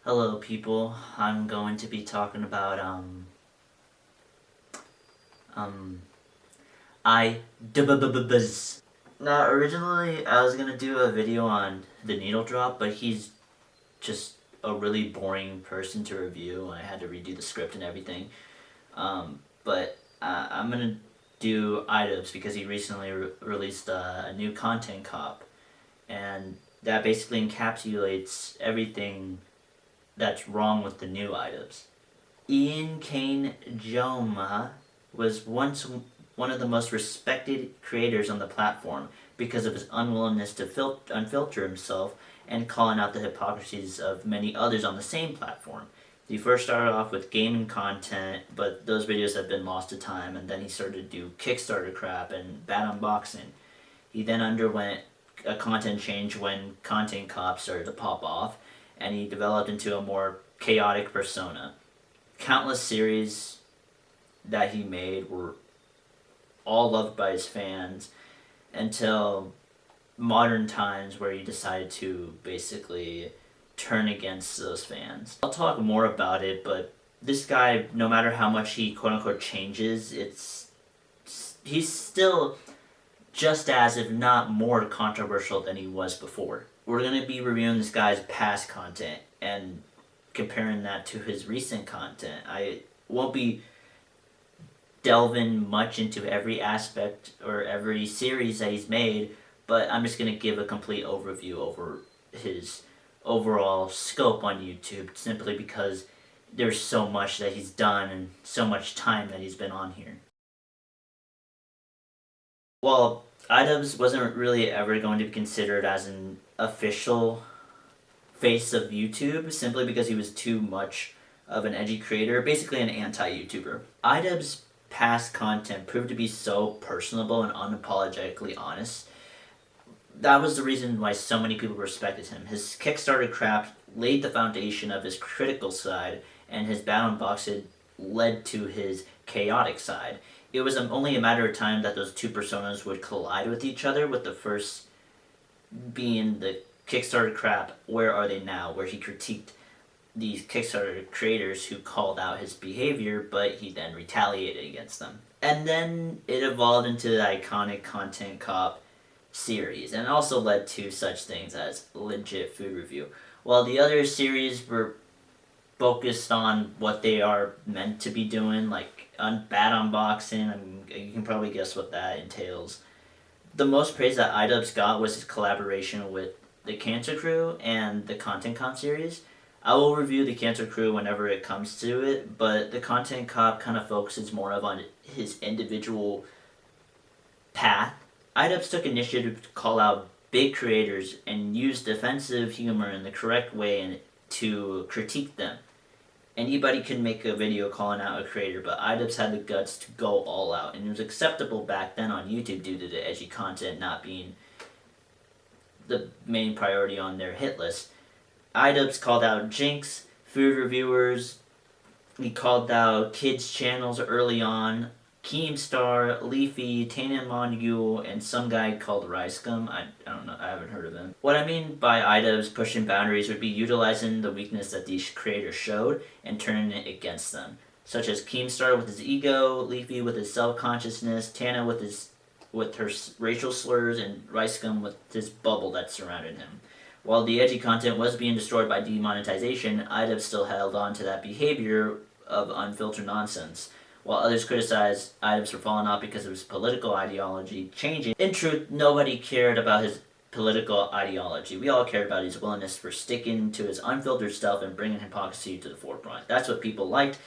Hello people, I'm going to be talking about um iDubbbz. Now originally I was gonna do a video on the needle drop, but he's just a really boring person to review. I had to redo the script and everything. But I'm gonna do iDubbbz because he recently released a new content cop, and that basically encapsulates everything that's wrong with the new iDubbbz. Ian Kane Joma was once one of the most respected creators on the platform because of his unwillingness to unfilter himself and calling out the hypocrisies of many others on the same platform. He first started off with gaming content, but those videos have been lost to time, and then he started to do Kickstarter crap and bad unboxing. He then underwent a content change when Content Cop started to pop off, and he developed into a more chaotic persona. Countless series that he made were all loved by his fans until modern times where he decided to basically turn against those fans. I'll talk more about it, but this guy, no matter how much he quote-unquote changes, he's still just as, if not more, controversial than he was before. We're going to be reviewing this guy's past content and comparing that to his recent content. I won't be delving much into every aspect or every series that he's made, but I'm just going to give a complete overview over his overall scope on YouTube, simply because there's so much that he's done and so much time that he's been on here. Well, iDubbbz wasn't really ever going to be considered as an official face of YouTube, simply because he was too much of an edgy creator, basically an anti-YouTuber. iDubbbz's past content proved to be so personable and unapologetically honest. That was the reason why so many people respected him. His Kickstarter crap laid the foundation of his critical side, and his bad unboxing led to his chaotic side. It was only a matter of time that those two personas would collide with each other, with the first being the Kickstarter crap, Where Are They Now?, where he critiqued these Kickstarter creators who called out his behavior, but he then retaliated against them. And then it evolved into the iconic Content Cop series, and also led to such things as Legit Food Review. While the other series were focused on what they are meant to be doing, like bad unboxing, I mean, you can probably guess what that entails. The most praise that iDubbbz got was his collaboration with the Cancer Crew and the Content Cop series. I will review the Cancer Crew whenever it comes to it, but the Content Cop kind of focuses more on his individual path. iDubbbz took initiative to call out big creators and use defensive humor in the correct way and to critique them. Anybody could make a video calling out a creator, but iDubbbz had the guts to go all out, and it was acceptable back then on YouTube due to the edgy content not being the main priority on their hit list. iDubbbz called out Jinx, food reviewers, he called out kids channels early on, Keemstar, Leafy, Tana Montague, and some guy called Ricegum. I don't know, I haven't heard of him. What I mean by iDubbbz pushing boundaries would be utilizing the weakness that these creators showed and turning it against them. Such as Keemstar with his ego, Leafy with his self-consciousness, Tana with her racial slurs, and Ricegum with his bubble that surrounded him. While the edgy content was being destroyed by demonetization, iDubbbz still held on to that behavior of unfiltered nonsense. While others criticized iDubbbz for falling off because of his political ideology changing, in truth, nobody cared about his political ideology. We all cared about his willingness for sticking to his unfiltered stuff and bringing hypocrisy to the forefront. That's what people liked.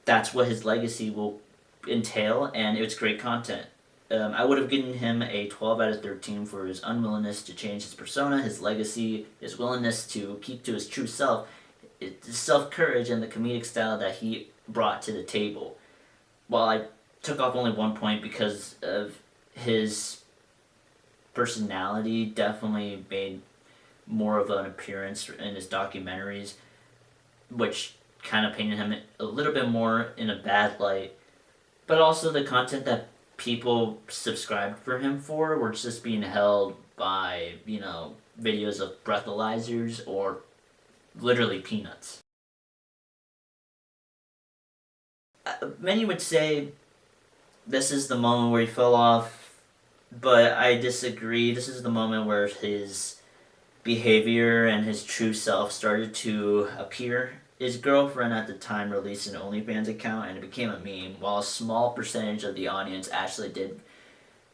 That's what his legacy will entail, and it's great content. I would have given him a 12 out of 13 for his unwillingness to change his persona, his legacy, his willingness to keep to his true self, his self-courage, and the comedic style that he brought to the table. While I took off only 1 point because of his personality, definitely made more of an appearance in his documentaries, which kind of painted him a little bit more in a bad light. But also the content that people subscribed for him for were just being held by, videos of breathalyzers or literally peanuts. Many would say this is the moment where he fell off, but I disagree. This is the moment where his behavior and his true self started to appear. His girlfriend at the time released an OnlyFans account and it became a meme, while a small percentage of the audience actually did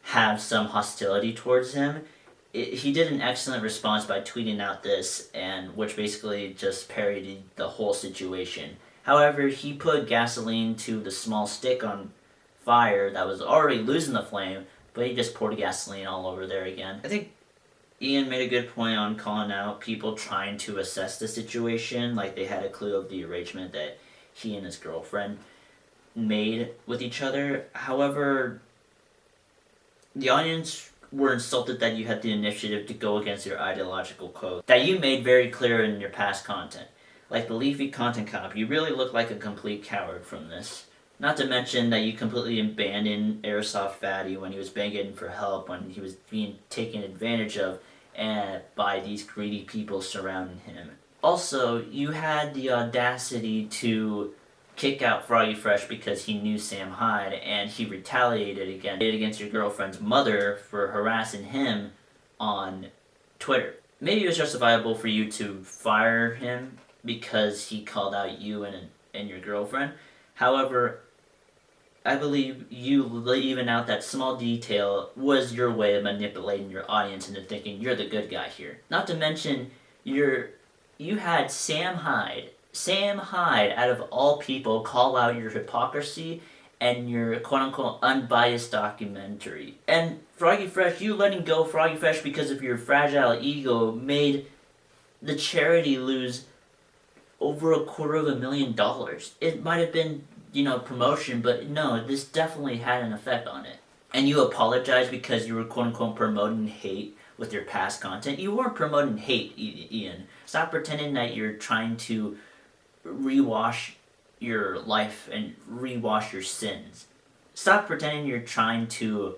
have some hostility towards him. He did an excellent response by tweeting out this, and which basically just parodied the whole situation. However, he put gasoline to the small stick on fire that was already losing the flame, but he just poured gasoline all over there again. I think Ian made a good point on calling out people trying to assess the situation, like they had a clue of the arrangement that he and his girlfriend made with each other. However, the audience were insulted that you had the initiative to go against your ideological code that you made very clear in your past content. Like the leafy content cop, you really look like a complete coward from this. Not to mention that you completely abandoned Airsoft Fatty when he was begging for help, when he was being taken advantage of and by these greedy people surrounding him. Also, you had the audacity to kick out Froggy Fresh because he knew Sam Hyde, and he retaliated against your girlfriend's mother for harassing him on Twitter. Maybe it was justifiable for you to fire him because he called out you and your girlfriend. However, I believe you leaving out that small detail was your way of manipulating your audience into thinking you're the good guy here. Not to mention, you had Sam Hyde, out of all people, call out your hypocrisy and your quote-unquote unbiased documentary. And Froggy Fresh, you letting go Froggy Fresh because of your fragile ego made the charity lose over $250,000. It might have been, promotion, but no, this definitely had an effect on it. And you apologize because you were quote-unquote promoting hate with your past content. You weren't promoting hate, Ian. Stop pretending that you're trying to rewash your life and rewash your sins. Stop pretending you're trying to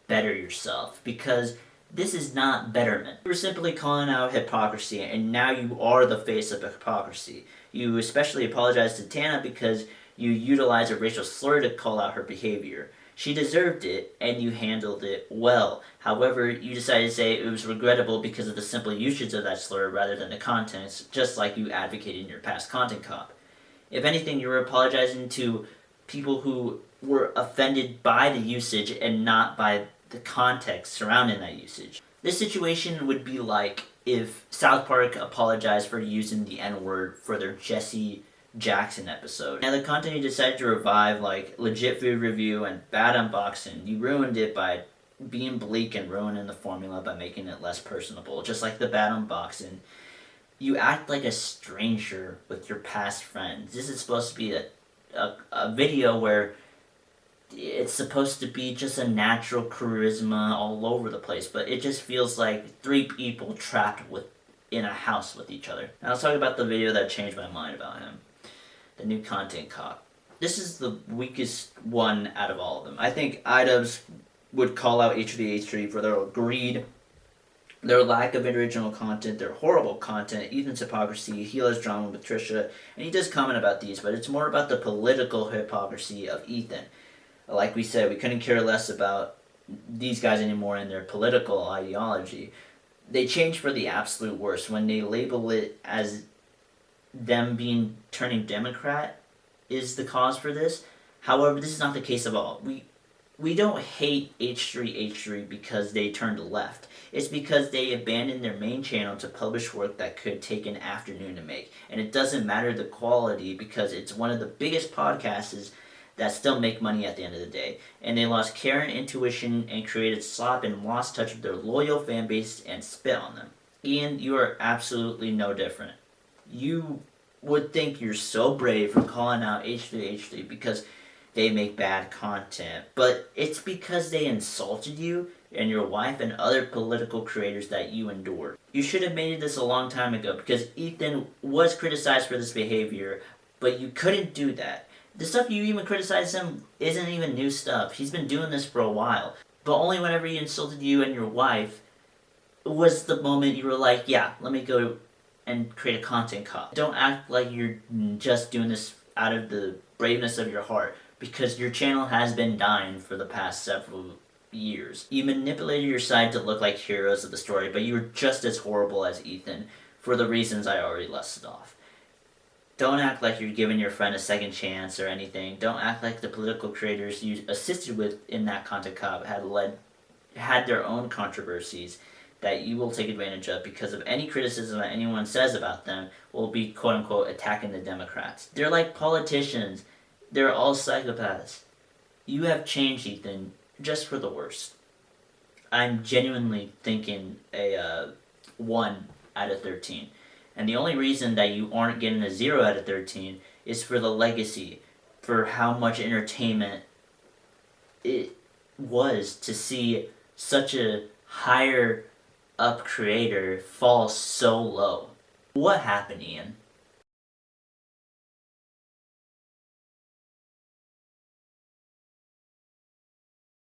better yourself, because this is not betterment. You were simply calling out hypocrisy, and now you are the face of hypocrisy. You especially apologize to Tana because you utilized a racial slur to call out her behavior. She deserved it, and you handled it well. However, you decided to say it was regrettable because of the simple usage of that slur rather than the contents, just like you advocated in your past content cop. If anything, you were apologizing to people who were offended by the usage and not by the context surrounding that usage. This situation would be like if South Park apologized for using the N-word for their Jesse Jackson episode. Now the content you decided to revive, like legit food review and bad unboxing, you ruined it by being bleak and ruining the formula by making it less personable. Just like the bad unboxing, you act like a stranger with your past friends. This is supposed to be a video where it's supposed to be just a natural charisma all over the place, but it just feels like three people trapped in a house with each other. Now let's talk about the video that changed my mind about him. The new content cop. This is the weakest one out of all of them. I think iDubbbz would call out H3H3 for their greed, their lack of original content, their horrible content, Ethan's hypocrisy, Gila's drama with Trisha, and he does comment about these, but it's more about the political hypocrisy of Ethan. Like we said, we couldn't care less about these guys anymore and their political ideology. They changed for the absolute worst when they label it as them turning Democrat is the cause for this. However, this is not the case at all. We don't hate H3H3 because they turned left. It's because they abandoned their main channel to publish work that could take an afternoon to make. And it doesn't matter the quality because it's one of the biggest podcasts that still make money at the end of the day. And they lost care and intuition and created slop and lost touch with their loyal fan base and spit on them. Ian, you are absolutely no different. You would think you're so brave for calling out H3H3 because they make bad content, but it's because they insulted you and your wife and other political creators that you endured. You should have made this a long time ago because Ethan was criticized for this behavior, but you couldn't do that. The stuff you even criticize him isn't even new stuff. He's been doing this for a while. But only whenever he insulted you and your wife was the moment you were like, yeah, let me go and create a content cop. Don't act like you're just doing this out of the braveness of your heart, because your channel has been dying for the past several years. You manipulated your side to look like heroes of the story, but you were just as horrible as Ethan for the reasons I already listed off. Don't act like you're giving your friend a second chance or anything. Don't act like the political creators you assisted with in that content cop had their own controversies that you will take advantage of because of any criticism that anyone says about them will be quote unquote attacking the Democrats. They're like politicians. They're all psychopaths. You have changed, Ethan, just for the worse. I'm genuinely thinking a 1 out of 13. And the only reason that you aren't getting a 0 out of 13 is for the legacy, for how much entertainment it was to see such a higher up creator fall so low. What happened, Ian?